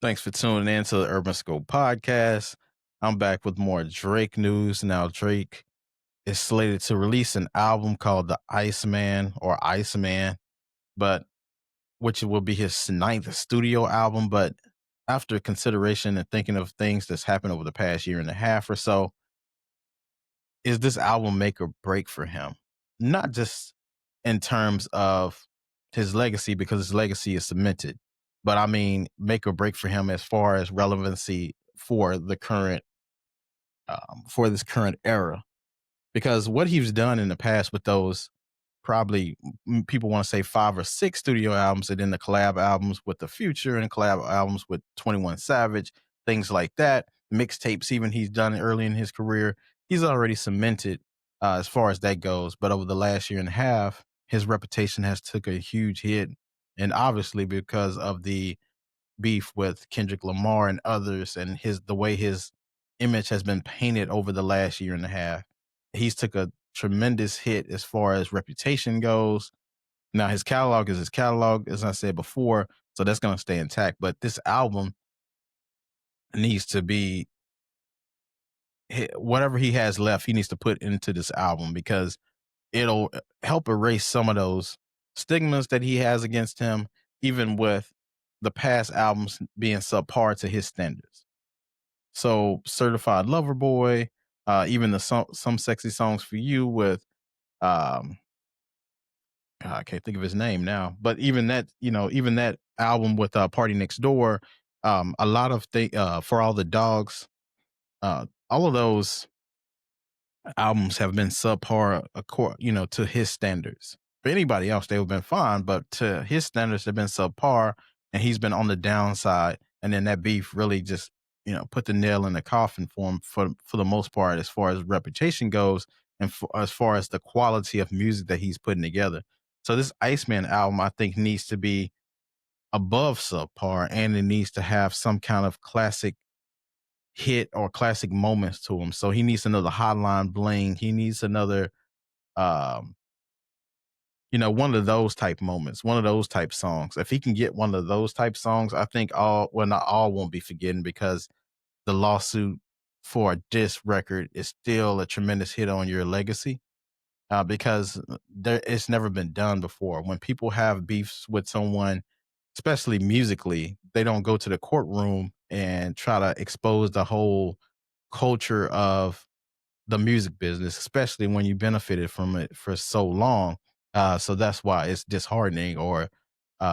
Thanks for tuning in to the Urban Scope podcast. I'm back with more Drake news. Now, Drake is slated to release an album called The Iceman or Iceman, but which will be his ninth studio album. But after consideration and thinking of things that's happened over the past year and a half or so, is this album make or break for him? Not just in terms of his legacy, because his legacy is cemented, but I mean, make or break for him as far as relevancy for the current, for this current era. Because what he's done in the past with those probably people want to say 5 or 6 studio albums, and then the collab albums with the Future and collab albums with 21 Savage, things like that, mixtapes even he's done early in his career. He's already cemented as far as that goes. But over the last year and a half, his reputation has took a huge hit, and obviously because of the beef with Kendrick Lamar and others, and the way his image has been painted over the last year and a half. He's took a tremendous hit as far as reputation goes. Now his catalog is his catalog, as I said before, so that's going to stay intact. But this album needs to be whatever he has left. He needs to put into this album because it'll help erase some of those stigmas that he has against him, even with the past albums being subpar to his standards. So, Certified Lover Boy, even the some sexy songs for you with um I can't think of his name now, but even that, even that album with Party Next Door, a lot of for all the dogs, all of those albums have been subpar, to his standards. For anybody else, they would have been fine, but to his standards, they've been subpar, and he's been on the downside. And then that beef really just, put the nail in the coffin for him for the most part, as far as reputation goes, and as far as the quality of music that he's putting together. So this Iceman album, I think, needs to be above subpar, and it needs to have some kind of classic hit or classic moments to him. So he needs another Hotline Bling. He needs another, um, one of those type moments, one of those type songs. If he can get one of those type songs, I think not all won't be forgiven, because the lawsuit for a diss record is still a tremendous hit on your legacy. Because it's never been done before. When people have beefs with someone, especially musically, they don't go to the courtroom and try to expose the whole culture of the music business, especially when you benefited from it for so long. So that's why it's disheartening or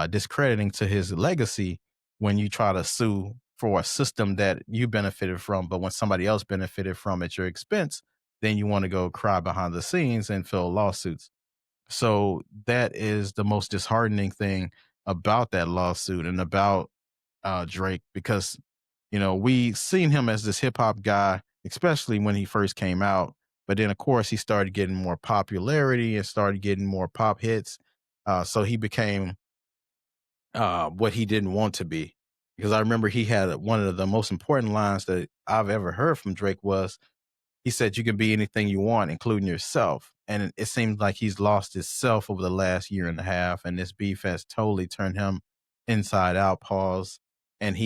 discrediting to his legacy when you try to sue for a system that you benefited from, but when somebody else benefited from at your expense, then you want to go cry behind the scenes and fill lawsuits. So that is the most disheartening thing about that lawsuit and about Drake, because we seen him as this hip hop guy, especially when he first came out. But then, of course, he started getting more popularity and started getting more pop hits. So he became what he didn't want to be. Because I remember he had one of the most important lines that I've ever heard from Drake was, he said, "You can be anything you want, including yourself." And it seems like he's lost his self over the last year and a half. And this beef has totally turned him inside out, pause. And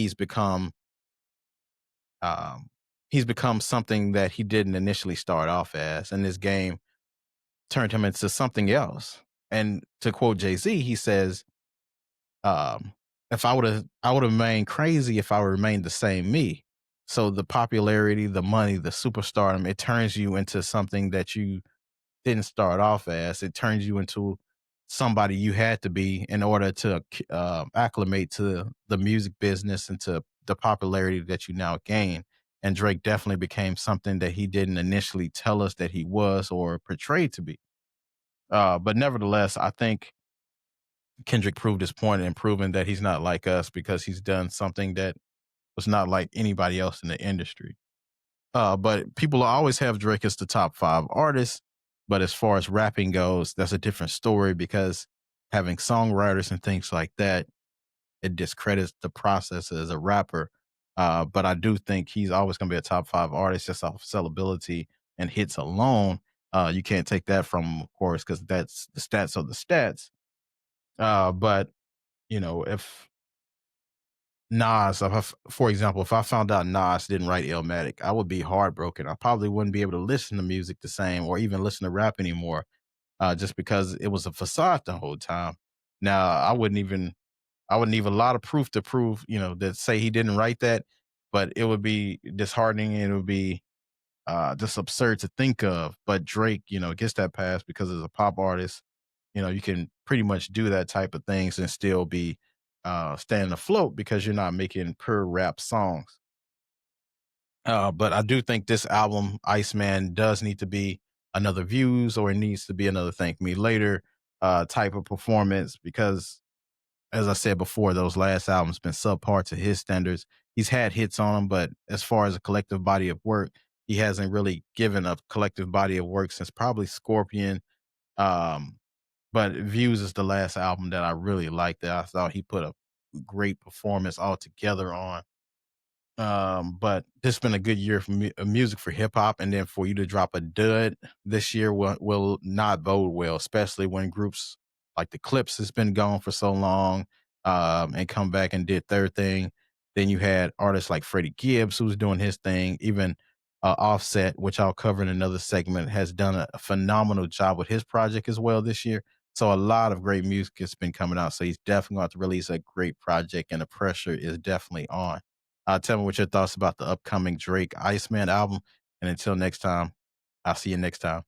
um, he's become something that he didn't initially start off as. And this game turned him into something else. And to quote Jay-Z, he says, um, if I would have remained crazy if I remained the same me. So the popularity, the money, the superstardom, it turns you into something that you didn't start off as. It turns you into somebody you had to be in order to acclimate to the music business and to the popularity that you now gain. And Drake definitely became something that he didn't initially tell us that he was or portrayed to be. But nevertheless, I think Kendrick proved his point in proving that he's not like us, because he's done something that was not like anybody else in the industry. But people always have Drake as the top 5 artists. But as far as rapping goes, that's a different story, because having songwriters and things like that, it discredits the process as a rapper. But I do think he's always going to be a top 5 artist just off sellability and hits alone. You can't take that from him, of course, because that's the stats are the stats. But if Nas, for example, if I found out Nas didn't write Illmatic, I would be heartbroken. I probably wouldn't be able to listen to music the same or even listen to rap anymore, just because it was a facade the whole time. Now, I would need a lot of proof to prove, that say he didn't write that, but it would be disheartening and it would be just absurd to think of. But Drake, gets that pass because as a pop artist, you can pretty much do that type of things and still be staying afloat because you're not making pure rap songs. But I do think this album, Iceman, does need to be another Views or it needs to be another Thank Me Later type of performance because as I said before, those last albums been subpar to his standards. He's had hits on them, but as far as a collective body of work, he hasn't really given a collective body of work since probably Scorpion. Um, but Views is the last album that I really liked that I thought he put a great performance altogether on. But this has been a good year for music for hip hop, and then for you to drop a dud this year will not bode well, especially when groups like the Clips has been gone for so long, and come back and did their thing. Then you had artists like Freddie Gibbs who's doing his thing. Even Offset, which I'll cover in another segment, has done a phenomenal job with his project as well this year. So a lot of great music has been coming out. So he's definitely going to release a great project, and the pressure is definitely on. Tell me what your thoughts about the upcoming Drake Iceman album. And until next time, I'll see you next time.